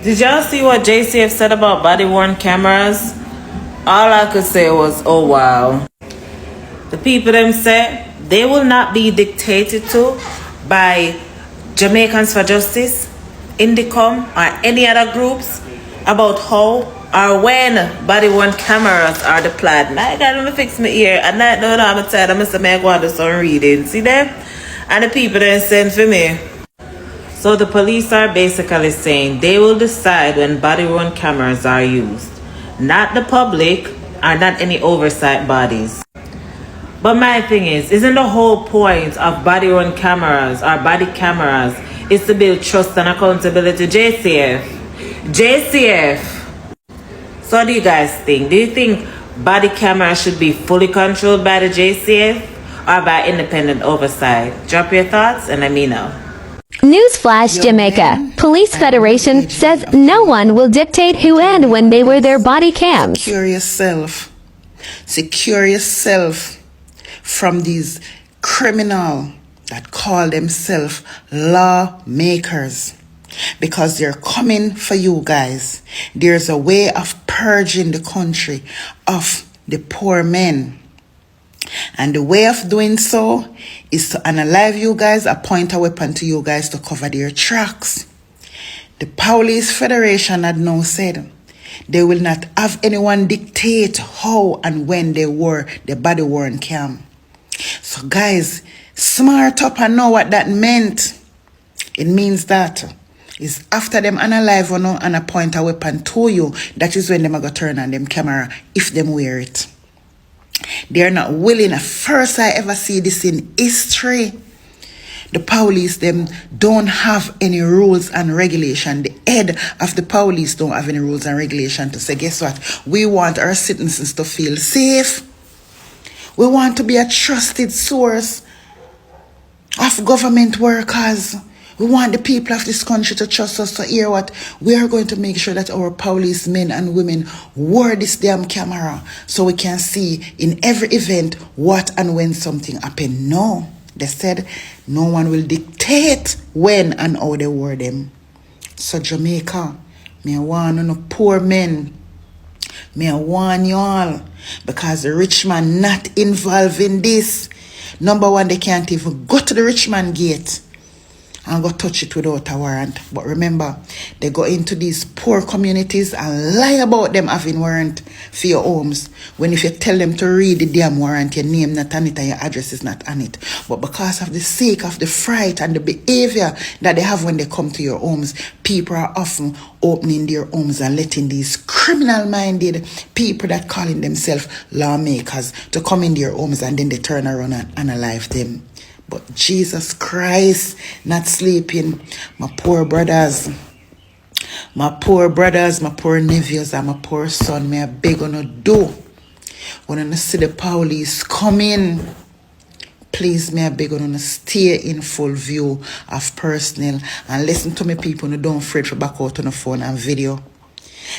Did y'all see what JCF said about body-worn cameras? All I could say was, oh wow. The people them say they will not be dictated to by Jamaicans for Justice, Indicom, or any other groups about how or when body-worn cameras are deployed. Now I gotta fix my ear. And I know I'm tired. I'm going to go on to some reading. See them? And the people then send for me. So the police are basically saying they will decide when body-worn cameras are used. Not the public or not any oversight bodies. But my thing is, isn't the whole point of body-worn cameras or body cameras is to build trust and accountability? JCF. So what do you guys think? Do you think body cameras should be fully controlled by the JCF or by independent oversight? Drop your thoughts and let me know. Newsflash, Jamaica Police Federation says no one will dictate who and when they wear their body cams. Secure yourself from these criminals that call themselves lawmakers, because they're coming for you guys. There's a way of purging the country of the poor men. And the way of doing so is to unalive you guys, appoint a weapon to you guys to cover their tracks. The Police Federation had now said they will not have anyone dictate how and when they wear the body-worn cam. So guys, smart up and know what that meant. It means that is after them unalive or no and appoint a weapon to you, that is when them are going to turn on them camera if them wear it. They're not willing. First I ever see this in history. The police, them don't have any rules and regulation. The head of the police don't have any rules and regulation to say, guess what? We want our citizens to feel safe. We want to be a trusted source of government workers. We want the people of this country to trust us to hear what we are going to make sure that our policemen and women wear this damn camera so we can see in every event what and when something happened. No, they said no one will dictate when and how they wear them. So Jamaica, me want no poor men. Me warn y'all, because the rich man not involved in this. Number one, they can't even go to the rich man gate and go touch it without a warrant. But remember, they go into these poor communities and lie about them having warrant for your homes. When if you tell them to read the damn warrant, your name not on it and your address is not on it. But because of the sake of the fright and the behavior that they have when they come to your homes, people are often opening their homes and letting these criminal-minded people that calling themselves lawmakers to come in their homes, and then they turn around and unalive them. But Jesus Christ, not sleeping. My poor brothers, my poor nephews, and my poor son, may I beg on to do. When I see the police coming, please, may I beg on to stay in full view of personnel and listen to me, people who don't afraid to back out on the phone and video.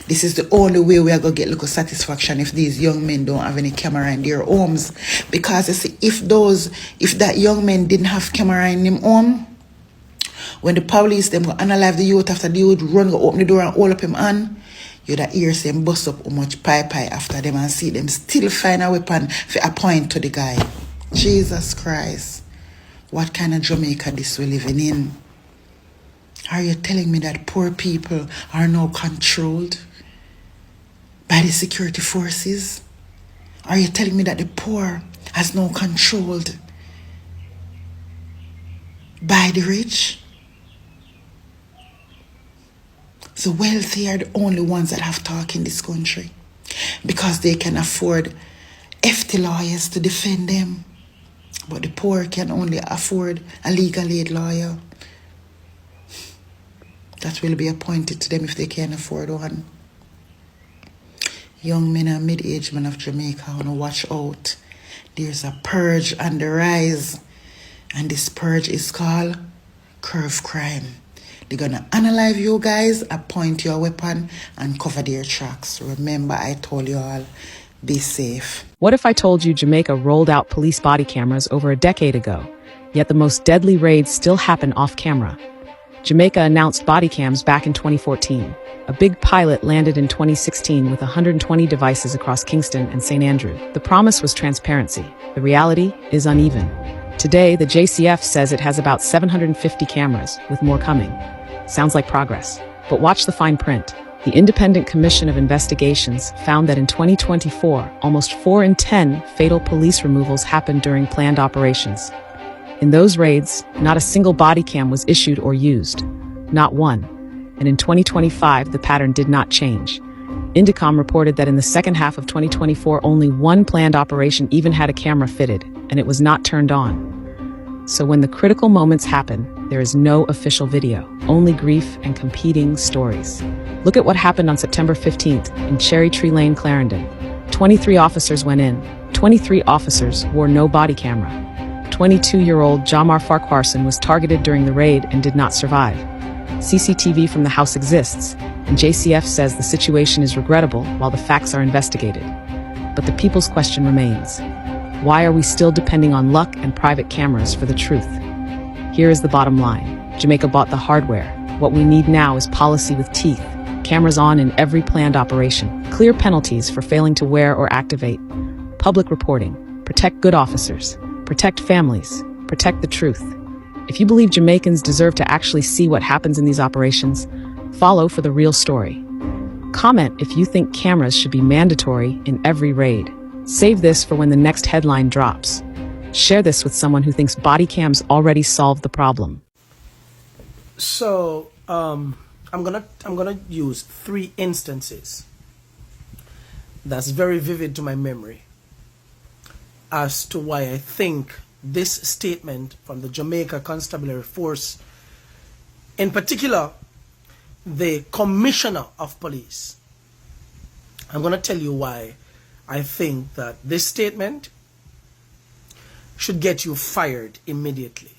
This is the only way we are going to get little satisfaction if these young men don't have any camera in their homes. Because you see, if that young man didn't have camera in them home, when the police them go unalive the youth after the youth run, go open the door and hold up him on, you'd hear them bust up how much pie after them and see them still find a weapon for a point to the guy. Jesus Christ. What kind of Jamaica this we're living in? Are you telling me that poor people are now controlled by the security forces? Are you telling me that the poor is now controlled by the rich? The wealthy are the only ones that have talk in this country because they can afford hefty lawyers to defend them. But the poor can only afford a legal aid lawyer that will be appointed to them if they can't afford one. Young men and mid-aged men of Jamaica want to watch out. There's a purge on the rise, and this purge is called curve crime. They're going to unalive you guys, appoint your weapon, and cover their tracks. Remember, I told you all, be safe. What if I told you Jamaica rolled out police body cameras over a decade ago, yet the most deadly raids still happen off camera? Jamaica announced body cams back in 2014. A big pilot landed in 2016 with 120 devices across Kingston and St. Andrew. The promise was transparency. The reality is uneven. Today, the JCF says it has about 750 cameras, with more coming. Sounds like progress. But watch the fine print. The Independent Commission of Investigations found that in 2024, almost 4 in 10 fatal police removals happened during planned operations. In those raids, not a single body cam was issued or used. Not one. And in 2025, the pattern did not change. Indicom reported that in the second half of 2024, only one planned operation even had a camera fitted, and it was not turned on. So when the critical moments happen, there is no official video, only grief and competing stories. Look at what happened on September 15th in Cherry Tree Lane, Clarendon. 23 officers went in. 23 officers wore no body camera. 22-year-old Jahmar Farquharson was targeted during the raid and did not survive. CCTV from the house exists, and JCF says the situation is regrettable while the facts are investigated. But the people's question remains. Why are we still depending on luck and private cameras for the truth? Here is the bottom line. Jamaica bought the hardware. What we need now is policy with teeth. Cameras on in every planned operation. Clear penalties for failing to wear or activate. Public reporting. Protect good officers. Protect families. Protect the truth. If you believe Jamaicans deserve to actually see what happens in these operations, follow for the real story. Comment if you think cameras should be mandatory in every raid. Save this for when the next headline drops. Share this with someone who thinks body cams already solved the problem. So, I'm gonna use 3 instances that's very vivid to my memory as to why I think this statement from the Jamaica Constabulary Force, in particular, the Commissioner of Police, I'm gonna tell you why I think that this statement should get you fired immediately.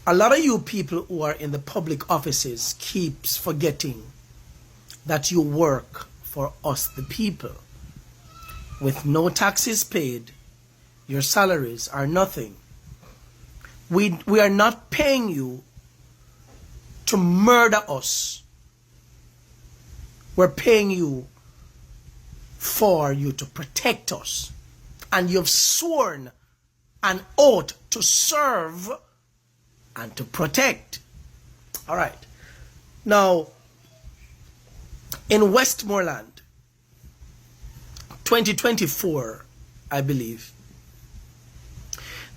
A lot of you people who are in the public offices keeps forgetting that you work for us, the people. With no taxes paid, your salaries are nothing. We are not paying you to murder us. We're paying you for you to protect us. And you've sworn an oath to serve and to protect. All right. Now, in Westmoreland, 2024, I believe,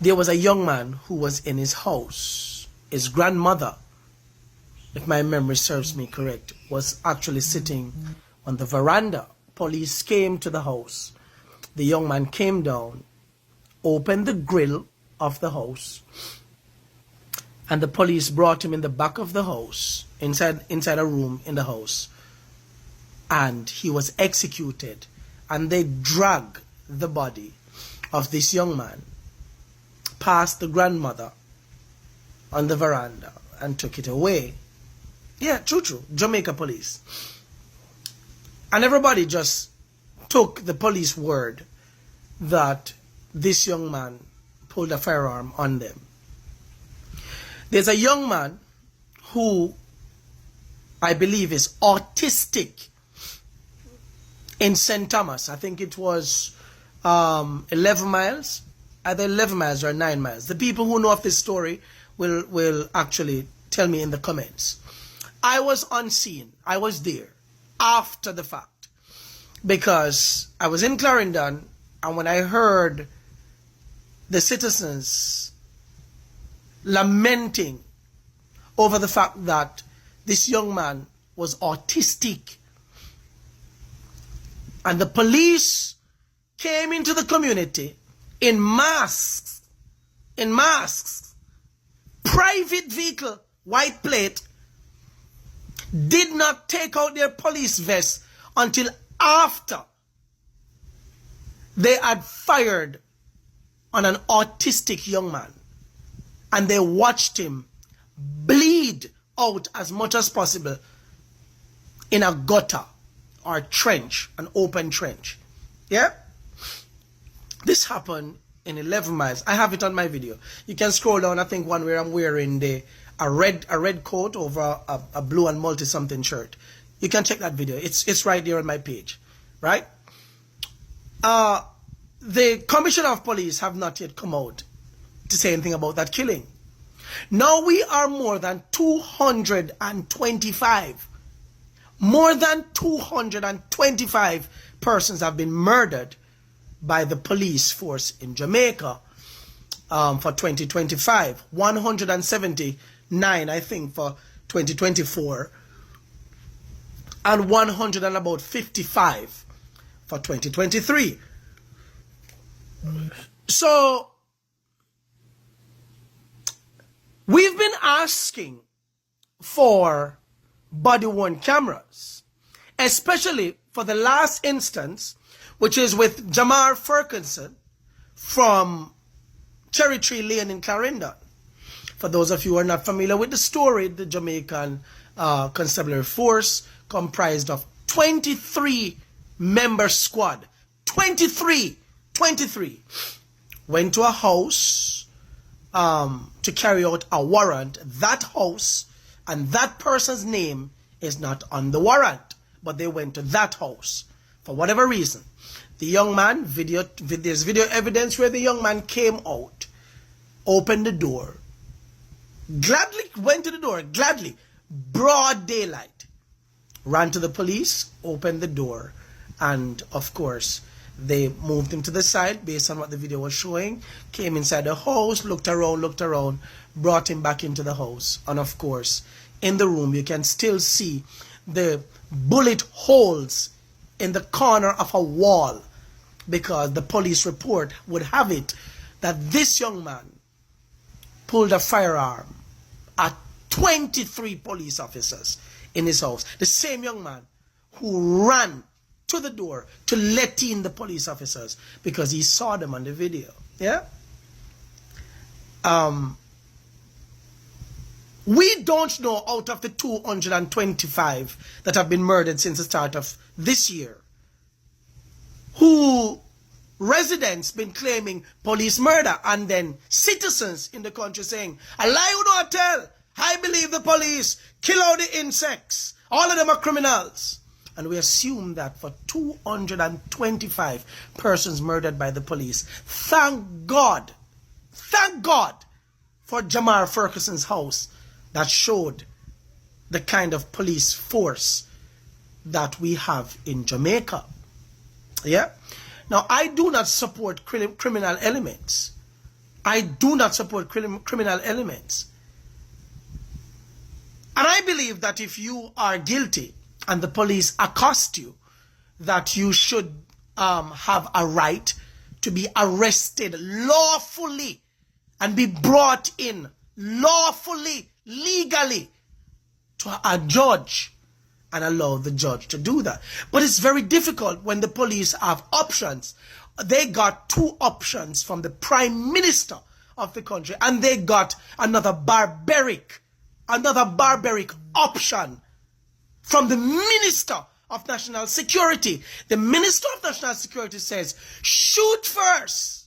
there was a young man who was in his house. His grandmother, if my memory serves me correct, was actually sitting on the veranda. Police came to the house. The young man came down, opened the grill of the house, and the police brought him in the back of the house, inside a room in the house, and he was executed. And they dragged the body of this young man past the grandmother on the veranda and took it away. Yeah, true. Jamaica police. And everybody just took the police word that this young man pulled a firearm on them. There's a young man who I believe is autistic in St. Thomas. I think it was 11 miles, either 11 miles or 9 miles. The people who know of this story will actually tell me in the comments. I was on scene. I was there after the fact because I was in Clarendon, and when I heard the citizens lamenting over the fact that this young man was autistic, and the police came into the community in masks, private vehicle, white plate, did not take out their police vests until after they had fired on an autistic young man. And they watched him bleed out as much as possible in a gutter or trench, an open trench. Yeah? This happened in 11 miles. I have it on my video. You can scroll down, I think one where I'm wearing a red coat over a blue and multi something shirt. You can check that video. It's right there on my page, right? The Commissioner of Police have not yet come out to say anything about that killing. Now we are more than 225. More than 225 persons have been murdered by the police force in Jamaica for 2025. 179, I think, for 2024. And 155 for 2023. So, we've been asking for body-worn cameras, especially for the last instance, which is with Jahmar Farquharson from Cherry Tree Lane in Clarendon. For those of you who are not familiar with the story, the Jamaican Constabulary Force, comprised of 23-member squad, 23, went to a house to carry out a warrant. That house and that person's name is not on the warrant, but they went to that house for whatever reason. The young man, there's video evidence where the young man came out, opened the door, gladly went to the door, gladly, broad daylight, ran to the police, opened the door, and of course, they moved him to the side based on what the video was showing, came inside the house, looked around, brought him back into the house. And of course, in the room, you can still see the bullet holes in the corner of a wall, because the police report would have it that this young man pulled a firearm at 23 police officers in his house. The same young man who ran to the door to let in the police officers because he saw them on the video. Yeah? We don't know, out of the 225 that have been murdered since the start of this year, who residents been claiming police murder, and then citizens in the country saying, a lie you don't tell, I believe the police, kill all the insects, all of them are criminals. And we assume that for 225 persons murdered by the police, thank God for Jahmar Farquharson's house that showed the kind of police force that we have in Jamaica. Yeah? Now, I do not support criminal elements. I do not support criminal elements. And I believe that if you are guilty and the police accost you, that you should have a right to be arrested lawfully and be brought in lawfully, legally, to a judge and allow the judge to do that. But it's very difficult when the police have options. They got two options from the Prime Minister of the country, and they got another barbaric option from the Minister of National Security. The Minister of National Security says, shoot first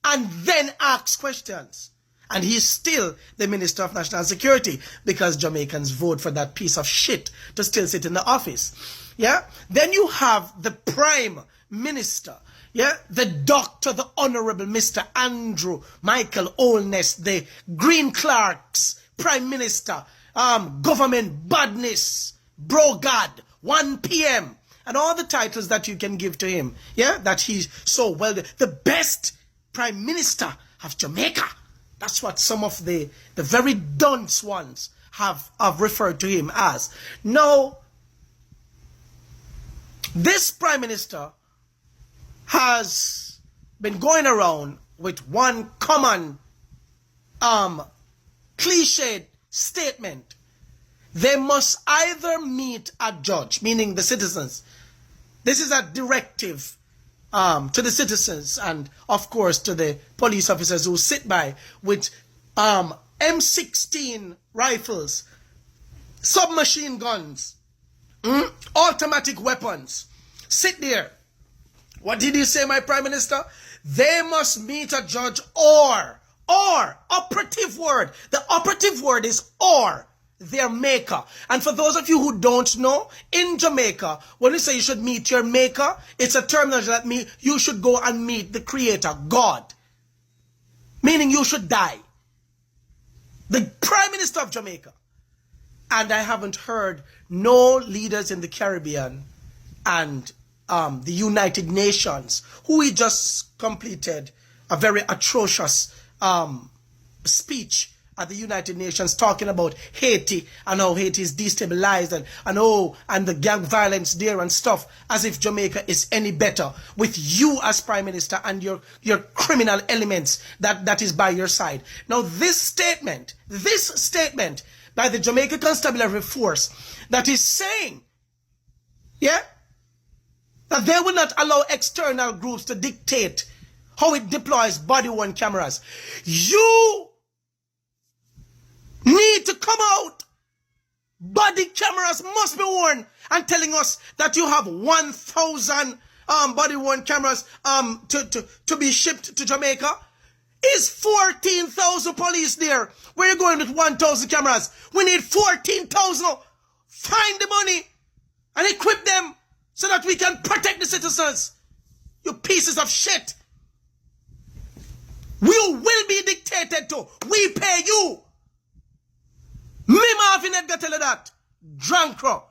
and then ask questions. And he's still the Minister of National Security because Jamaicans vote for that piece of shit to still sit in the office. Yeah? Then you have the Prime Minister. Yeah? The Doctor, the Honorable Mr. Andrew Michael Olness, the Green Clerks Prime Minister, Government Badness, Bro God, 1 p.m. and all the titles that you can give to him. Yeah? That he's so well, the best Prime Minister of Jamaica. That's what some of the very dunce ones have referred to him as. Now, this Prime Minister has been going around with one common cliched statement. They must either meet a judge, meaning the citizens. This is a directive to the citizens and, of course, to the police officers who sit by with M16 rifles, submachine guns, automatic weapons. Sit there. What did he say, my Prime Minister? they must meet a judge or operative word. The operative word is or their maker. And for those of you who don't know, in Jamaica, when we say you should meet your maker, it's a terminology that means you should go and meet the creator, God. Meaning you should die. The Prime Minister of Jamaica. And I haven't heard no leaders in the Caribbean and the United Nations, who we just completed a very atrocious speech at the United Nations talking about Haiti and how Haiti is destabilized and the gang violence there and stuff, as if Jamaica is any better with you as Prime Minister and your criminal elements that is by your side. Now this statement by the Jamaica Constabulary Force that is saying, yeah, that they will not allow external groups to dictate how it deploys body-worn cameras. You need to come out. Body cameras must be worn, and telling us that you have 1,000 body-worn cameras to be shipped to Jamaica. Is 14,000 police there? Where are you going with 1,000 cameras? We need 14,000. Find the money and equip them so that we can protect the citizens. You pieces of shit. We will be dictated to. We pay you. Me Marvin Edgar tell you that. Drunk crow.